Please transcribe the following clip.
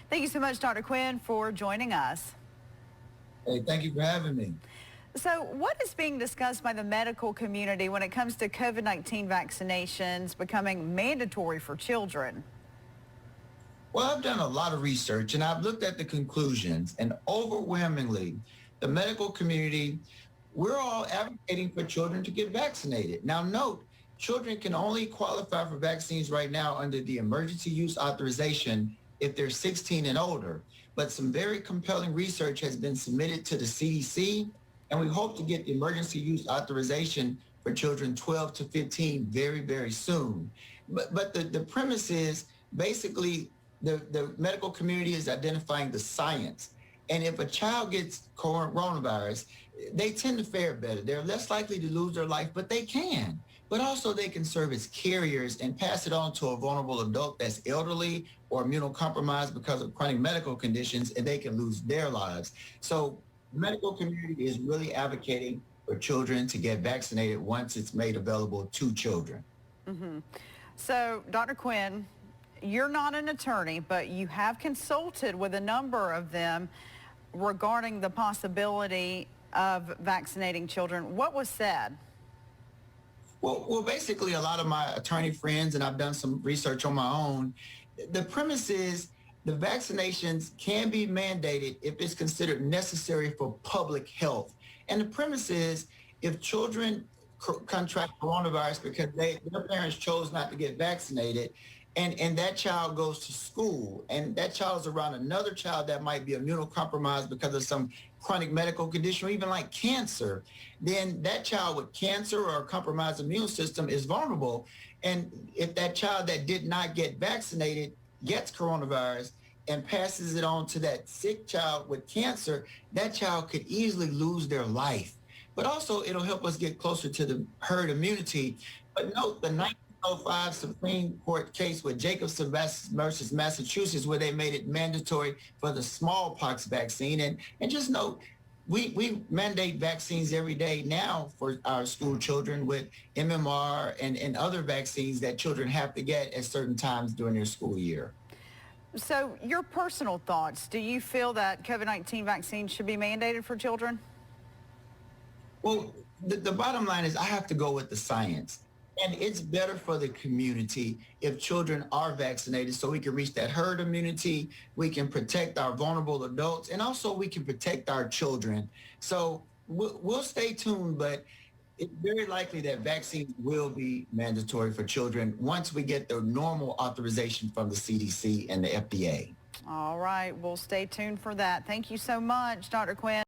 Thank you so much, Dr. Quinn, for joining us. Hey, thank you for having me. So what is being discussed by the medical community when it comes to COVID-19 vaccinations becoming mandatory for children? Well, I've done a lot of research and I've looked at the conclusions, and overwhelmingly, the medical community, we're all advocating for children to get vaccinated. Now, note, children can only qualify for vaccines right now under the emergency use authorization if they're 16 and older. But some very compelling research has been submitted to the CDC, and we hope to get the emergency use authorization for children 12 to 15 very, very soon. But the premise is basically the medical community is identifying the science. And if a child gets coronavirus, they tend to fare better. They're less likely to lose their life, but they can. But also they can serve as carriers and pass it on to a vulnerable adult that's elderly or immunocompromised because of chronic medical conditions, and they can lose their lives. So the medical community is really advocating for children to get vaccinated once it's made available to children. So, Dr. Quinn, you're not an attorney, but you have consulted with a number of them regarding the possibility of vaccinating children. What was said? Well, basically, a lot of my attorney friends, and I've done some research on my own, the premise is the vaccinations can be mandated if it's considered necessary for public health. And the premise is if children contract coronavirus because their parents chose not to get vaccinated, and that child goes to school, and that child is around another child that might be immunocompromised because of some chronic medical condition or even like cancer, then that child with cancer or a compromised immune system is vulnerable. And if that child that did not get vaccinated gets coronavirus and passes it on to that sick child with cancer, that child could easily lose their life. But also it'll help us get closer to the herd immunity. But note the 1905 Supreme Court case with Jacobson versus Massachusetts, where they made it mandatory for the smallpox vaccine. And just note, we mandate vaccines every day now for our school children with MMR and other vaccines that children have to get at certain times during their school year. So your personal thoughts, do you feel that COVID-19 vaccines should be mandated for children? Well, the bottom line is I have to go with the science. And it's better for the community if children are vaccinated so we can reach that herd immunity, we can protect our vulnerable adults, and also we can protect our children. So we'll stay tuned, but it's very likely that vaccines will be mandatory for children once we get the normal authorization from the CDC and the FDA. All right, we'll stay tuned for that. Thank you so much, Dr. Quinn.